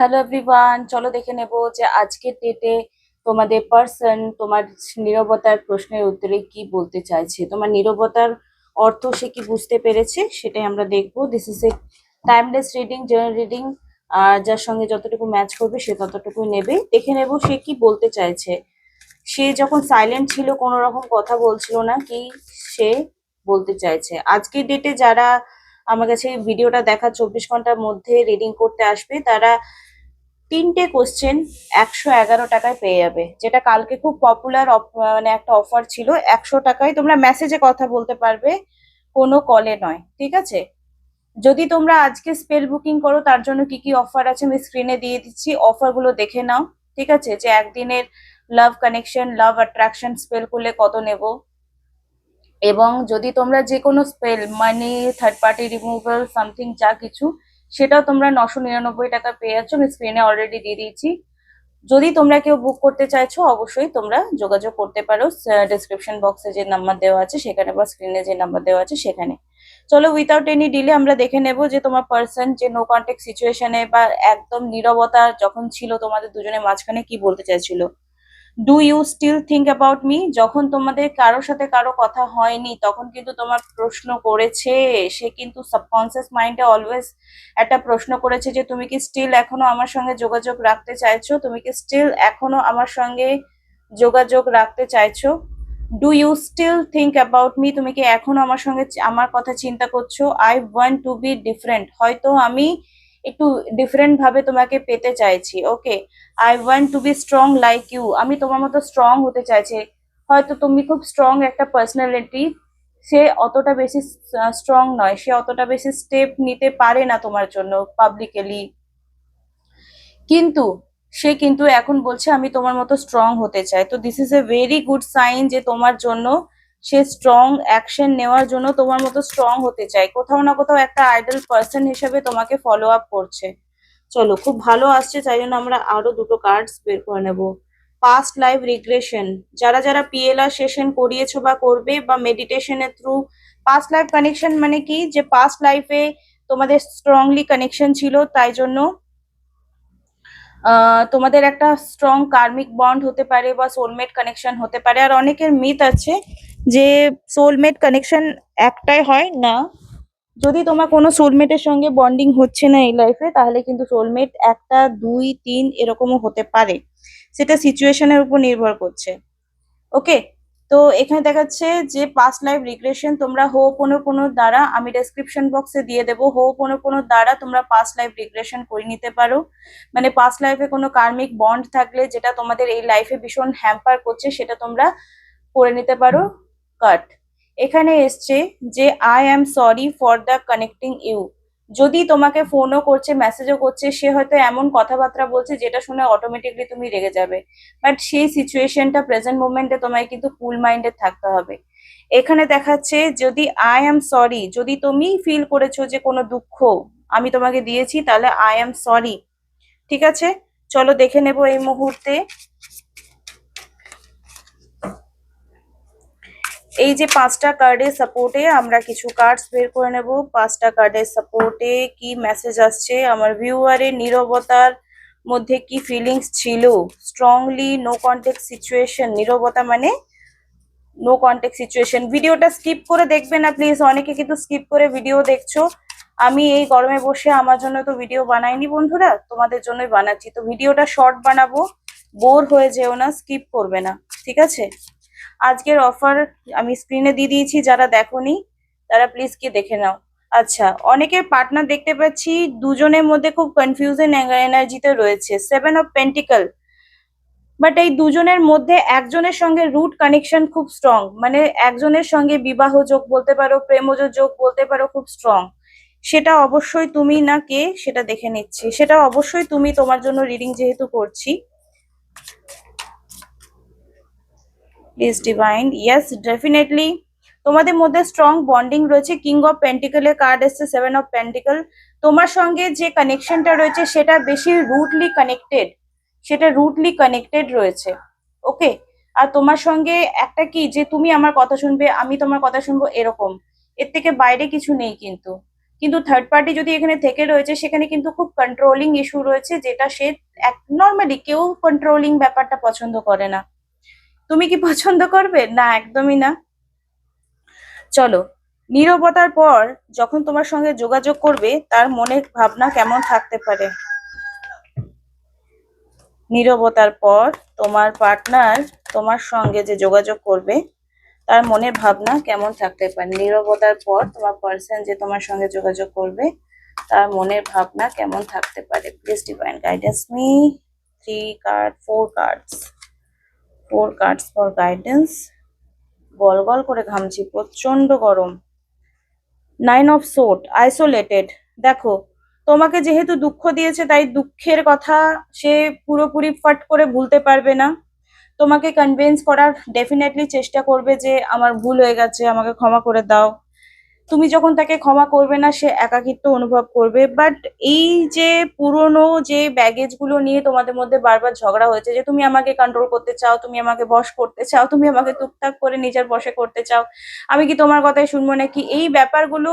Hello everyone, চলো দেখে নেব যে আজকের ডেটে তোমাদের পার্সন তোমার নীরবতার প্রশ্নের উত্তরে কি বলতে চাইছে। তোমার নীরবতার অর্থ সে কি বুঝতে পেরেছে সেটাই আমরা দেখবো। This is a timeless reading, general reading. আর যার সঙ্গে যতটুকু ম্যাচ করবে সে ততটুকুই নেবে। দেখে নেব সে কি বলতে চাইছে। সে যখন সাইলেন্ট ছিল, কোনো রকম কথা বলছিল না, কি সে বলতে চাইছে। আজকের ডেটে যারা আমার কাছে ভিডিওটা দেখা 24 ঘন্টার মধ্যে রিডিং করতে আসবে, তারা 3টে কোশ্চেন 111 টাকায় পেয়ে যাবে, যেটা কালকে খুব পপুলার মানে একটা অফার ছিল। 100 টাকায় তোমরা মেসেজে কথা বলতে পারবে, কোনো কলে নয়, ঠিক আছে? যদি তোমরা আজকে স্পেল বুকিং করো, তার জন্য কি কি অফার আছে আমি স্ক্রিনে দিয়ে দিচ্ছি, অফার গুলো দেখে নাও। ঠিক আছে, যে একদিনের লাভ কানেকশন, লাভ অ্যাট্রাকশন স্পেল করলে কত নেব, এবং যদি তোমরা যে কোনো স্পেল মানি, থার্ড পার্টি রিমুভাল, সামথিং যা কিছু, সেটাও তোমরা 999 টাকা পেয়ে যাচ্ছ। আমি স্ক্রিনে অলরেডি দিয়ে দিয়েছি। যদি তোমরা কেউ বুক করতে চাইছো, অবশ্যই তোমরা যোগাযোগ করতে পারো ডেসক্রিপশন বক্সে যে নাম্বার দেওয়া আছে সেখানে, বা স্ক্রিনে যে নাম্বার দেওয়া আছে সেখানে। চলো উইথাউট এনি ডিলে আমরা দেখে নেব যে তোমার পার্সন যে নো কন্ট্যাক্ট সিচুয়েশনে বা একদম নীরবতা যখন ছিল তোমাদের দুজনের মাঝখানে, কি বলতে চাইছিল। Do you still think about me, যখন তোমাদের কারোর সাথে কারো কথা হয়নি তখন কিন্তু তোমার প্রশ্ন করেছে। সে কিন্তু সাবকনসিয়াস মাইন্ডে অলওয়েজ একটা প্রশ্ন করেছে যে তুমি কি স্টিল এখনো আমার সঙ্গে যোগাযোগ রাখতে চাইছো, তুমি কি স্টিল এখনো আমার সঙ্গে যোগাযোগ রাখতে চাইছো। Do you still think about me, তুমি কি এখনো আমার সঙ্গে আমার কথা চিন্তা করছো। I want to be different, হয়তো আমি একটু ডিফারেন্ট ভাবে তোমাকে পেতে চাইছি। Okay, I want to be strong like you, আমি তোমার মতো স্ট্রং হতে চাইছি। হয়তো তুমি খুব স্ট্রং একটা পার্সোনালিটি, সে অতটা বেশি স্ট্রং নয়, সে অতটা বেশি স্টেপ নিতে পারে না তোমার জন্য পাবলিকলি, কিন্তু সে কিন্তু এখন বলছে আমি তোমার মতো স্ট্রং হতে চাই। তো this is a very good sign যে তোমার জন্য সে স্ট্রং অ্যাকশন নেওয়ার জন্য তোমার মতো স্ট্রং হতে চায়। কোথাও না কোথাও একটা আইডল পার্সন হিসেবে তোমাকে ফলো আপ করছে। চলো, খুব ভালো আসছে, তাই জন্য আমরা আরো দুটো কার্ডস বের করে নেব। পাস্ট লাইফ রিগ্রেশন, যারা যারা পিএলআর সেশন করিয়েছো বা করবে, বা মেডিটেশনের থ্রু পাস্ট লাইফ কানেকশন, মানে কি যে পাস্ট লাইফে তোমাদের স্ট্রংলি কানেকশন ছিল, তাই জন্য তোমাদের একটা স্ট্রং কার্মিক বন্ড হতে পারে, বা সোলমেট কানেকশন হতে পারে। আর অনেকের মিথ আছে যে সোলমেট কানেকশন একটাই হয় না। যদি তোমার কোনো সোলমেটের সঙ্গে বন্ডিং হচ্ছে না এই লাইফে, তাহলে কিন্তু সোলমেট একটা, দুই, তিন এরকমও হতে পারে। সেটা সিচুয়েশনের উপর নির্ভর করছে। ওকে, তো এখানে দেখাচ্ছে যে পাস্ট লাইফ রিগ্রেশন তোমরা হোপোনোপোনোর দ্বারা, আমি ডেসক্রিপশন বক্সে দিয়ে দেবো, হোপোনোপোনোর দ্বারা তোমরা পাস্ট লাইফ রিগ্রেশন করে নিতে পারো। মানে পাস্ট লাইফে কোনো কার্মিক বন্ড থাকলে যেটা তোমাদের এই লাইফে ভীষণ হ্যাম্পার করছে, সেটা তোমরা করে নিতে পারো। কাট, এখানে এসছে যে I am sorry for the connecting you. যদি তোমাকে ফোনও করছে, মেসেজও করছে, সে হয়তো এমন কথাবার্তা বলছে যেটা শুনে অটোমেটিকলি তুমি রেগে যাবে, বাট সেই সিচুয়েশনটা প্রেজেন্ট মোমেন্টে তোমায় কিন্তু কুল মাইন্ডে থাকতে হবে। এখানে দেখাচ্ছে যদি আই অ্যাম সরি, যদি তুমি ফিল করেছো যে কোনো দুঃখ আমি তোমাকে দিয়েছি, তাহলে আই অ্যাম সরি। ঠিক আছে, চলো দেখে নেব এই মুহূর্তে। এই যে 5টা কার্ডের সাপোর্টে আমরা কিছু কার্ডস বের করে নেব। 5টা কার্ডের সাপোর্টে কি মেসেজ আসছে, আমার ভিউয়ারের নীরবতার মধ্যে কি ফিলিংস ছিল। স্ট্রংলি নো কন্টেক্ট সিচুয়েশন, নীরবতা মানে নো কন্টেক্ট সিচুয়েশন। ভিডিওটা স্কিপ করে দেখবে না প্লিজ, অনেকে কিন্তু স্কিপ করে ভিডিও দেখছো। আমি এই গরমে বসে আমার জন্য তো ভিডিও বানাইনি বন্ধুরা, তোমাদের জন্যই বানাচ্ছি। তো ভিডিওটা শর্ট বানাবো, বোর হয়ে যেও না, স্কিপ করবে না, ঠিক আছে? আজকের অফার আমি স্ক্রিনে দিয়ে দিয়েছি, যারা দেখোনি তারা প্লিজ কি দেখে নাও। আচ্ছা, অনেকের পার্টনার দেখতে পাচ্ছি দুজনের মধ্যে খুব কনফিউশন এনার্জিতে রয়েছে, 7 অফ পেন্টিকল। বাট এই দুজনের মধ্যে একজনের সঙ্গে রুট কানেকশন খুব স্ট্রং, মানে একজনের সঙ্গে বিবাহ যোগ বলতে পারো, প্রেমজ যোগ বলতে পারো, খুব স্ট্রং। সেটা অবশ্যই তুমি না কে সেটা দেখে নিচ্ছি, সেটা অবশ্যই তুমি, তোমার জন্য রিডিং যেহেতু করছি। প্লিজ ডিভাইন, ইয়েস ডেফিনেটলি তোমাদের মধ্যে স্ট্রং বন্ডিং রয়েছে। কিং অফ পেন্টিকলের কার্ড এসছে 7 অফ পেন্টিকল। তোমার সঙ্গে যে কানেকশনটা রয়েছে সেটা বেশি রুটলি কানেক্টেড, সেটা রুটলি কানেক্টেড রয়েছে। ওকে, আর তোমার সঙ্গে একটা কি যে তুমি আমার কথা শুনবে, আমি তোমার কথা শুনবো, এরকম, এর থেকে বাইরে কিছু নেই কিন্তু। কিন্তু থার্ড পার্টি যদি এখানে থেকে রয়েছে সেখানে কিন্তু খুব কন্ট্রোলিং ইস্যু রয়েছে, যেটা সে নর্মালি কেউ কন্ট্রোলিং ব্যাপারটা পছন্দ করে না। তুমি কি পছন্দ করবে? না, একদমই না। চলো, নীরবতার পর যখন তোমার সঙ্গে যোগাযোগ করবে তার মনের ভাবনা কেমন থাকতে পারে। নীরবতার পর তোমার পার্টনার তোমার সঙ্গে যে যোগাযোগ করবে তার মনের ভাবনা কেমন থাকতে পারে। নীরবতার পর তোমার পার্সন যে তোমার সঙ্গে যোগাযোগ করবে তার মনের ভাবনা কেমন থাকতে পারে। Please divine guidance me. 4 cards for guidance. গল গল করে ঘামছি, প্রচন্ড গরম। 9 অফ সোর্ড, আইসোলেটেড। দেখো, তোমাকে যেহেতু দুঃখ দিয়েছে তাই দুঃখের কথা সে পুরোপুরি ফট করে ভুলতে পারবে না। তোমাকে কনভিন্স করার ডেফিনেটলি চেষ্টা করবে যে আমার ভুল হয়ে গেছে, আমাকে ক্ষমা করে দাও। তুমি যখন তাকে ক্ষমা করবে না সে একাকিত্ব অনুভব করবে। বাট এই যে পুরনো যে ব্যাগেজ গুলো নিয়ে তোমাদের মধ্যে বারবার ঝগড়া হয়েছে, যে তুমি আমাকে কন্ট্রোল করতে চাও, তুমি আমাকে বশ করতে চাও, তুমি আমাকে টুকটাক করে নিজের বশে করতে চাও, আমি কি তোমার কথাই শুনবো নাকি, এই ব্যাপারগুলো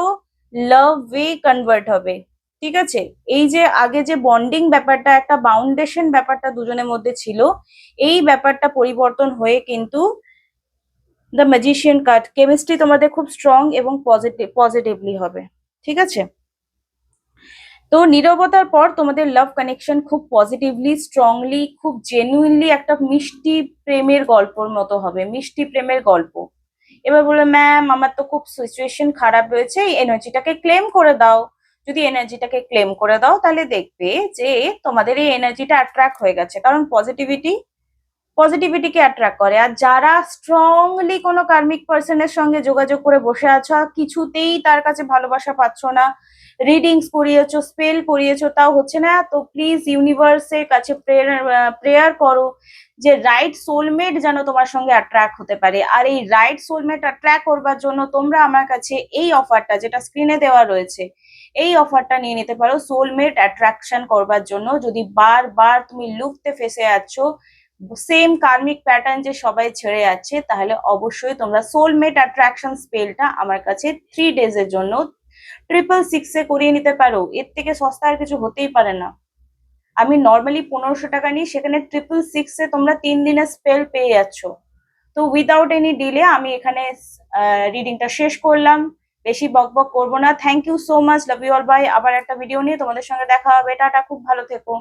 লাভে কনভার্ট হবে। ঠিক আছে? এই যে আগে যে বন্ডিং ব্যাপারটা, একটা বাউন্ডেশন ব্যাপারটা দুজনের মধ্যে ছিল, এই ব্যাপারটা পরিবর্তন হয়ে কিন্তু দ্য ম্যাজিশিয়ান কার্ড, কেমিস্ট্রি তোমাদের খুব স্ট্রং এবং পজিটিভলি হবে। ঠিক আছে? তো নীরবতার পর তোমাদের লাভ কানেকশন খুব পজিটিভলি, স্ট্রংলি, খুব জেনুইনলি একটা মিষ্টি প্রেমের গল্পর মতো হবে, মিষ্টি প্রেমের গল্প। এবার বলে, ম্যাম আমার তো খুব সিচুয়েশন খারাপ রয়েছে, এই এনার্জিটাকে ক্লেম করে দাও। যদি এনার্জিটাকে ক্লেম করে দাও তাহলে দেখবে যে তোমাদের এই এনার্জিটা অ্যাট্রাক্ট হয়ে গেছে, কারণ পজিটিভিটিকে অ্যাট্রাক্ট করে। আর যারা স্ট্রংলি কোনো কার্মিক পার্সনের সঙ্গে যোগাযোগ করে বসে আছো, কিছুতেই তার কাছে ভালোবাসা পাচ্ছ না, রিডিংস করিয়েছো, স্পেল করিয়েছো, তাও হচ্ছে না, তো প্লিজ ইউনিভার্সের কাছে প্রেয়ার করো যে রাইট সোলমেট যেন তোমার সঙ্গে অ্যাট্রাক্ট হতে পারে। আর এই রাইট সোলমেট অ্যাট্রাক্ট করবার জন্য তোমরা আমার কাছে এই অফারটা যেটা স্ক্রিনে দেওয়া রয়েছে, এই অফারটা নিয়ে নিতে পারো। সোলমেট অ্যাট্রাকশন করবার জন্য যদি বারবার তুমি লুপতে ফেসে যাচ্ছ, সেম কার্মিক প্যাটার্ন যে সবাই ছেড়ে যাচ্ছে, তাহলে অবশ্যই তোমরা সোলমেট অ্যাট্রাকশন স্পেলটা আমার কাছে 3 days এর জন্য 666 করিয়ে নিতে পারো। এর থেকে সস্তা আর কিছু হতেই পারে না। আমি নর্মালি 1500 টাকা নিই, সেখানে 666 তোমরা 3 দিনের স্পেল পেয়ে যাচ্ছ। তো উইদাউট এনি ডিলে আমি এখানে রিডিংটা শেষ করলাম, বেশি বক বক করবো না। Thank you so much, love you all, bye. আবার একটা ভিডিও নিয়ে তোমাদের সঙ্গে দেখা হবে, টাটা, খুব ভালো থেকো।